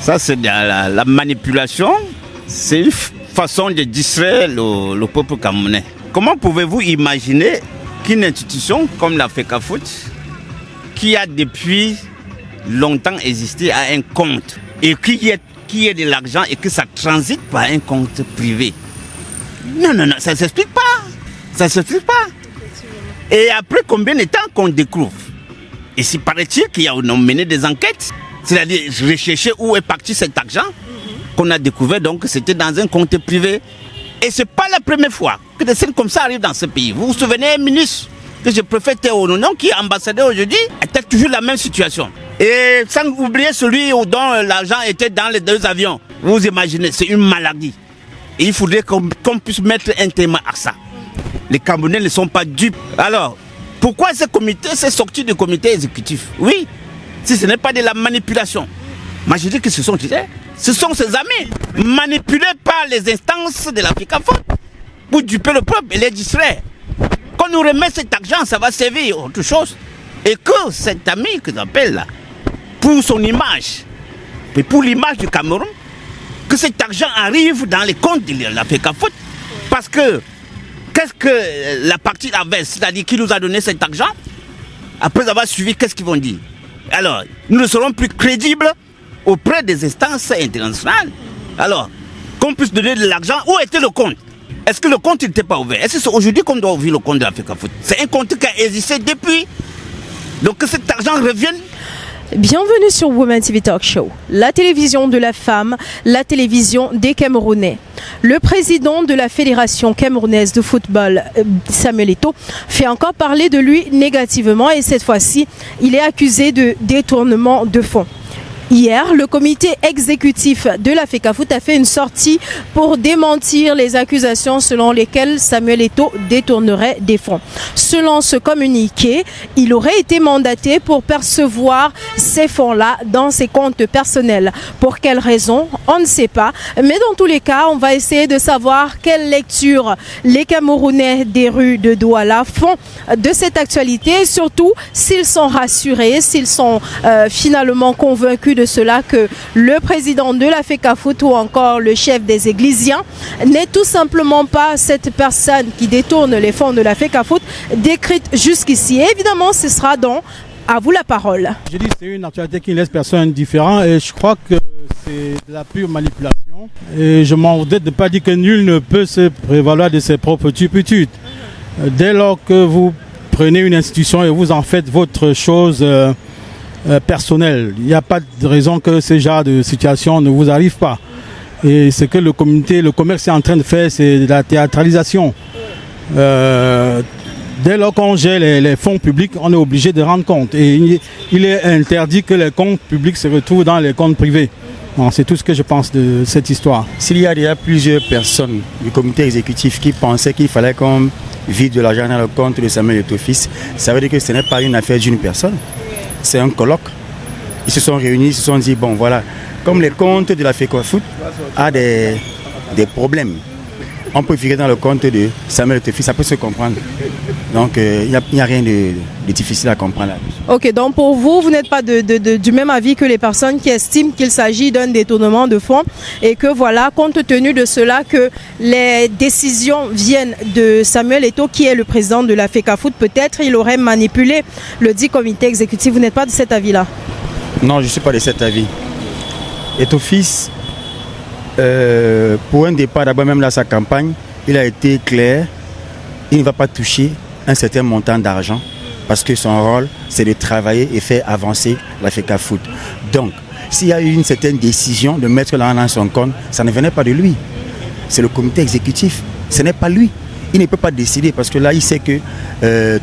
Ça, c'est de la manipulation. C'est une façon de distraire le peuple camerounais. Comment pouvez-vous imaginer qu'une institution comme la FECAFOOT, qui a depuis longtemps existé, a un compte et qui ait de l'argent et que ça transite par un compte privé? Non, ça ne s'explique pas. Ça ne s'explique pas. Et après combien de temps qu'on découvre? Et si paraît-il qu'il y a mené des enquêtes, c'est-à-dire rechercher où est parti cet argent, qu'on a découvert donc que c'était dans un compte privé. Et ce n'est pas la première fois que des scènes comme ça arrivent dans ce pays. Vous vous souvenez, un ministre que je préfère taire au nom, qui est ambassadeur aujourd'hui, était toujours la même situation. Et sans oublier celui dont l'argent était dans les 2 avions. Vous imaginez, c'est une maladie. Et il faudrait qu'on puisse mettre un thème à ça. Les Camerounais ne sont pas dupes. Alors, pourquoi ce comité s'est sorti du comité exécutif? Oui, si ce n'est pas de la manipulation. Moi je dis que ce sont ses amis, manipulés par les instances de la FECAFOOT pour duper le peuple et les distraire. Quand nous remet cet argent, ça va servir à autre chose. Et que cet ami que j'appelle là, pour son image, et pour l'image du Cameroun, que cet argent arrive dans les comptes de la FECAFOOT. Parce que, qu'est-ce que la partie adverse, c'est-à-dire qui nous a donné cet argent, après avoir suivi, qu'est-ce qu'ils vont dire? Alors, nous ne serons plus crédibles auprès des instances internationales. Alors, qu'on puisse donner de l'argent, où était le compte? Est-ce que le compte n'était pas ouvert? Est-ce que c'est aujourd'hui qu'on doit ouvrir le compte de la FECAFOOT? C'est un compte qui a existé depuis. Donc que cet argent revienne. Bienvenue sur Women TV Talk Show, la télévision de la femme, la télévision des Camerounais. Le président de la Fédération camerounaise de football, Samuel Eto'o, fait encore parler de lui négativement et cette fois-ci, il est accusé de détournement de fonds. Hier, le comité exécutif de la FECAFOOT a fait une sortie pour démentir les accusations selon lesquelles Samuel Eto'o détournerait des fonds. Selon ce communiqué, il aurait été mandaté pour percevoir ces fonds-là dans ses comptes personnels. Pour quelles raisons? On ne sait pas. Mais dans tous les cas, on va essayer de savoir quelle lecture les Camerounais des rues de Douala font de cette actualité et surtout s'ils sont rassurés, s'ils sont finalement convaincus de cela que le président de la FECAFOOT ou encore le chef des Églisiens n'est tout simplement pas cette personne qui détourne les fonds de la FECAFOOT décrite jusqu'ici. Évidemment, ce sera donc à vous la parole. Je dis c'est une actualité qui ne laisse personne indifférent et je crois que c'est de la pure manipulation. Et je m'en voudrais de ne pas dire que nul ne peut se prévaloir de ses propres turpitudes. Dès lors que vous prenez une institution et vous en faites votre chose personnelle, il n'y a pas de raison que ce genre de situation ne vous arrive pas. Et ce que le commerce est en train de faire, c'est de la théâtralisation. Dès lors qu'on gère les fonds publics, on est obligé de rendre compte. Et il est interdit que les comptes publics se retrouvent dans les comptes privés. Bon, c'est tout ce que je pense de cette histoire. S'il y a déjà plusieurs personnes du comité exécutif qui pensaient qu'il fallait qu'on vide de l'argent dans le compte de Samuel Eto'o fils, ça veut dire que ce n'est pas une affaire d'une personne. C'est un colloque. Ils se sont réunis, ils se sont dit, bon voilà, comme les comptes de la FECAFOOT a des problèmes, on peut virer dans le compte de Samuel Eto'o fils, ça peut se comprendre. Donc il n'y a rien de difficile à comprendre là. Ok, donc pour vous, vous n'êtes pas du même avis que les personnes qui estiment qu'il s'agit d'un détournement de fonds et que voilà, compte tenu de cela, que les décisions viennent de Samuel Eto'o qui est le président de la FECAFOOT, peut-être il aurait manipulé le dit comité exécutif. Vous n'êtes pas de cet avis-là? Non, je ne suis pas de cet avis. Eto'o fils, pour un départ, d'abord même dans sa campagne, il a été clair, il ne va pas toucher un certain montant d'argent parce que son rôle, c'est de travailler et faire avancer la FECAFOOT. Donc, s'il y a eu une certaine décision de mettre l'argent dans son compte, ça ne venait pas de lui. C'est le comité exécutif, ce n'est pas lui. Il ne peut pas décider parce que là, il sait que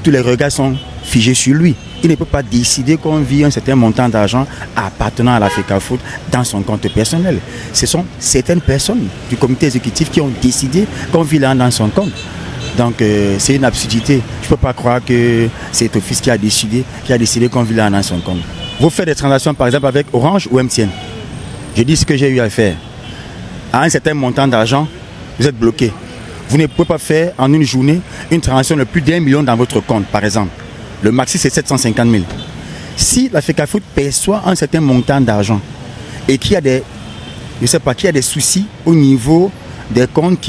tous les regards sont figés sur lui. Il ne peut pas décider qu'on vit un certain montant d'argent appartenant à la FECAFOOT dans son compte personnel. Ce sont certaines personnes du comité exécutif qui ont décidé qu'on vit l'argent dans son compte. Donc c'est une absurdité. Je ne peux pas croire que c'est Eto'o fils qui a décidé qu'on vit l'argent dans son compte. Vous faites des transactions par exemple avec Orange ou MTN. Je dis ce que j'ai eu à faire. À un certain montant d'argent, vous êtes bloqué. Vous ne pouvez pas faire en une journée une transaction de plus d'1 million dans votre compte, par exemple. Le maxi, c'est 750 000. Si la FECAFOOT perçoit un certain montant d'argent et qu'il y a des, je sais pas, qu'il y a des soucis au niveau des comptes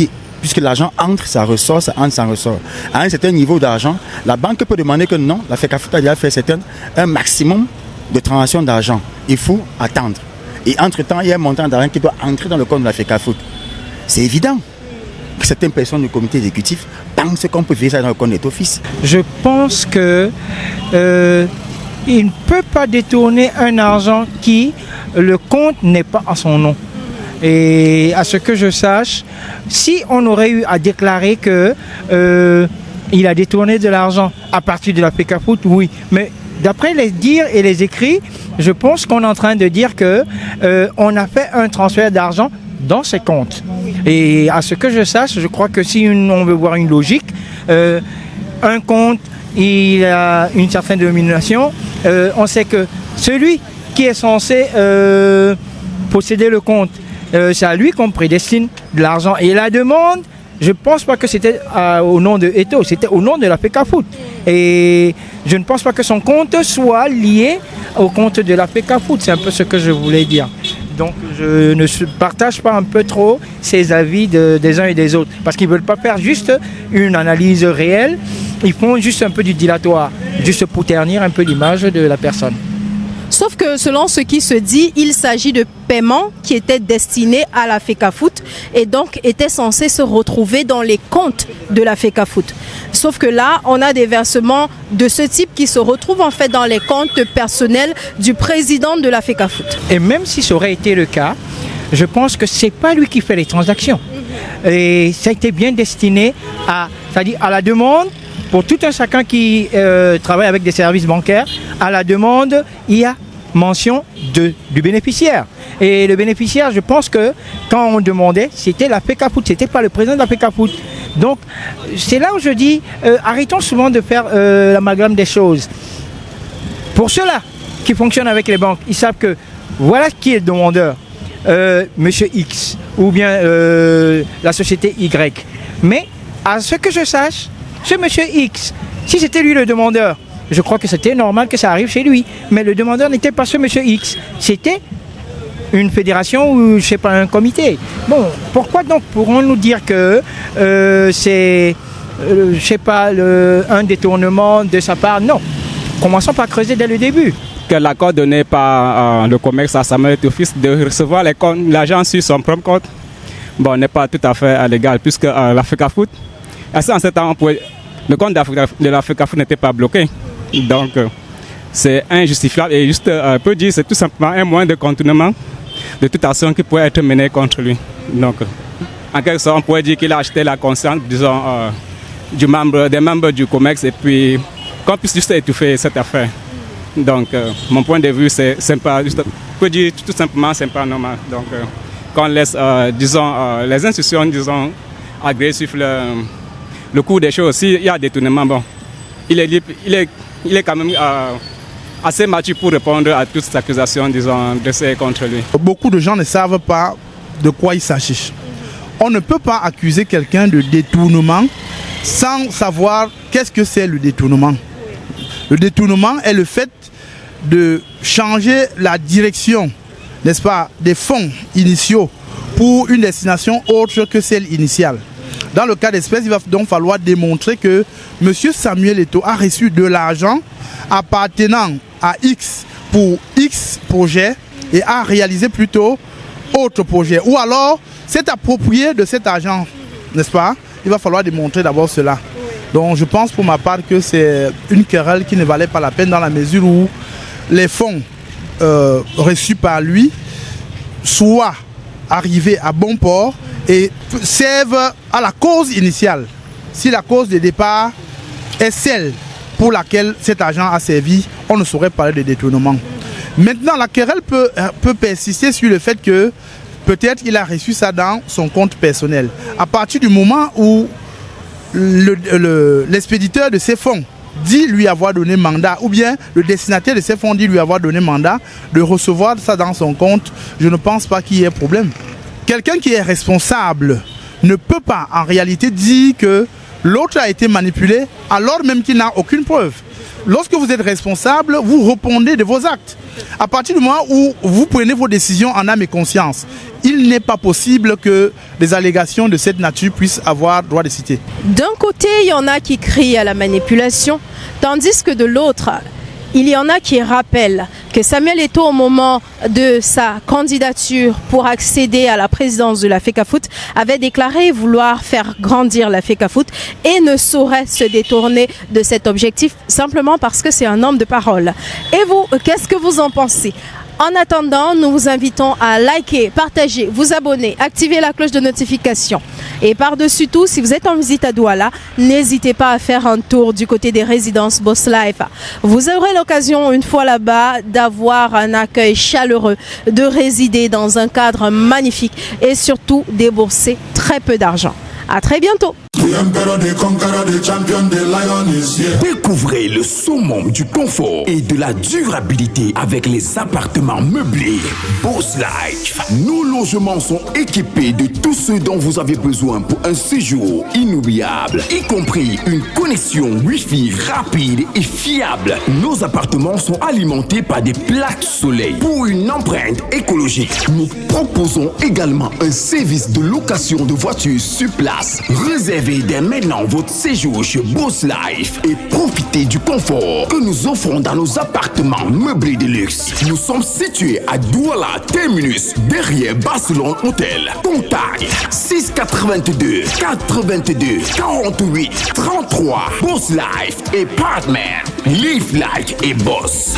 puisque l'argent entre, ça ressort, ça entre, ça ressort. À un certain niveau d'argent, la banque peut demander que non, la FECAFOOT a déjà fait un maximum de transactions d'argent. Il faut attendre. Et entre-temps, il y a un montant d'argent qui doit entrer dans le compte de la FECAFOOT. C'est évident que certaines personnes du comité exécutif pensent qu'on peut faire ça dans le compte de l'office. Je pense que il ne peut pas détourner un argent qui, le compte n'est pas à son nom. Et à ce que je sache, si on aurait eu à déclarer que il a détourné de l'argent à partir de la FECAFOOT, oui. Mais d'après les dires et les écrits, je pense qu'on est en train de dire que on a fait un transfert d'argent dans ses comptes. Et à ce que je sache, je crois que si on veut voir une logique, un compte, il a une certaine dénomination, on sait que celui qui est censé posséder le compte, c'est à lui qu'on prédestine de l'argent. Et la demande, je ne pense pas que c'était au nom de Eto'o, c'était au nom de la FECAFOOT. Et je ne pense pas que son compte soit lié au compte de la FECAFOOT. C'est un peu ce que je voulais dire. Donc je ne partage pas un peu trop ces avis des uns et des autres. Parce qu'ils ne veulent pas faire juste une analyse réelle. Ils font juste un peu du dilatoire, juste pour ternir un peu l'image de la personne. Sauf que selon ce qui se dit, il s'agit de paiements qui étaient destinés à la FECAFOOT et donc étaient censés se retrouver dans les comptes de la FECAFOOT. Sauf que là, on a des versements de ce type qui se retrouvent en fait dans les comptes personnels du président de la FECAFOOT. Et même si ça aurait été le cas, je pense que c'est pas lui qui fait les transactions. Et ça a été bien destiné c'est-à-dire à la demande. Pour tout un chacun qui travaille avec des services bancaires, à la demande, il y a mention du bénéficiaire. Et le bénéficiaire, je pense que quand on demandait, c'était la FECAFOOT, c'était pas le président de la FECAFOOT. Donc, c'est là où je dis, arrêtons souvent de faire l'amalgame des choses. Pour ceux-là qui fonctionnent avec les banques, ils savent que voilà qui est le demandeur, Monsieur X, ou bien la société Y. Mais, à ce que je sache, ce monsieur X, si c'était lui le demandeur, je crois que c'était normal que ça arrive chez lui. Mais le demandeur n'était pas ce monsieur X, c'était une fédération ou je sais pas un comité. Bon, pourquoi donc pourrons-nous dire que c'est, je sais pas, un détournement de sa part? Non. Commençons par creuser dès le début. Que l'accord donné par le COMEX à Samuel Eto'o de recevoir l'argent sur son propre compte, bon, n'est pas tout à fait légal puisque la FECAFOOT, en ce temps, le compte de la FECAFOOT n'était pas bloqué. Donc, c'est injustifiable et juste, on peut dire, c'est tout simplement un moyen de contournement de toute action qui pourrait être menée contre lui. Donc, en quelque sorte, on pourrait dire qu'il a acheté la conscience, disons, des membres du COMEX et puis qu'on puisse juste étouffer cette affaire. Donc, mon point de vue, c'est pas, juste, on peut dire tout simplement, c'est pas normal. Donc, qu'on laisse, disons, les institutions, disons, agréer suivre le cours des choses. S'il y a détournement, bon, il est quand même assez mature pour répondre à toutes ces accusations, disons, dressées contre lui. Beaucoup de gens ne savent pas de quoi il s'agit. On ne peut pas accuser quelqu'un de détournement sans savoir qu'est-ce que c'est le détournement. Le détournement est le fait de changer la direction, n'est-ce pas, des fonds initiaux pour une destination autre que celle initiale. Dans le cas d'espèce, il va donc falloir démontrer que M. Samuel Eto'o a reçu de l'argent appartenant à X pour X projet et a réalisé plutôt autre projet. Ou alors, s'est approprié de cet argent, n'est-ce pas? Il va falloir démontrer d'abord cela. Donc je pense pour ma part que c'est une querelle qui ne valait pas la peine dans la mesure où les fonds reçus par lui soient arrivés à bon port et servent à la cause initiale. Si la cause de départ est celle pour laquelle cet argent a servi, on ne saurait parler de détournement. Maintenant, la querelle peut persister sur le fait que peut-être il a reçu ça dans son compte personnel. À partir du moment où l'expéditeur de ces fonds dit lui avoir donné mandat, ou bien le destinataire de ces fonds dit lui avoir donné mandat de recevoir ça dans son compte, je ne pense pas qu'il y ait problème. Quelqu'un qui est responsable ne peut pas en réalité dire que l'autre a été manipulé alors même qu'il n'a aucune preuve. Lorsque vous êtes responsable, vous répondez de vos actes. À partir du moment où vous prenez vos décisions en âme et conscience, il n'est pas possible que des allégations de cette nature puissent avoir droit de cité. D'un côté, il y en a qui crient à la manipulation, tandis que de l'autre, il y en a qui rappellent que Samuel Eto'o, au moment de sa candidature pour accéder à la présidence de la FECAFOOT, avait déclaré vouloir faire grandir la FECAFOOT et ne saurait se détourner de cet objectif simplement parce que c'est un homme de parole. Et vous, qu'est-ce que vous en pensez ? En attendant, nous vous invitons à liker, partager, vous abonner, activer la cloche de notification. Et par-dessus tout, si vous êtes en visite à Douala, n'hésitez pas à faire un tour du côté des résidences Boss Life. Vous aurez l'occasion, une fois là-bas, d'avoir un accueil chaleureux, de résider dans un cadre magnifique et surtout débourser très peu d'argent. À très bientôt. Découvrez le summum du confort et de la durabilité avec les appartements meublés Boss Life. Nos logements sont équipés de tout ce dont vous avez besoin pour un séjour inoubliable, y compris une connexion Wi-Fi rapide et fiable. Nos appartements sont alimentés par des plaques soleil. Pour une empreinte écologique, nous proposons également un service de location de voitures sur place. Réservez dès maintenant votre séjour chez Boss Life et profitez du confort que nous offrons dans nos appartements meublés de luxe. Nous sommes situés à Douala Terminus, derrière Barcelone Hotel. Contact 682 82 48 33. Boss Life et Partner. Live like et boss.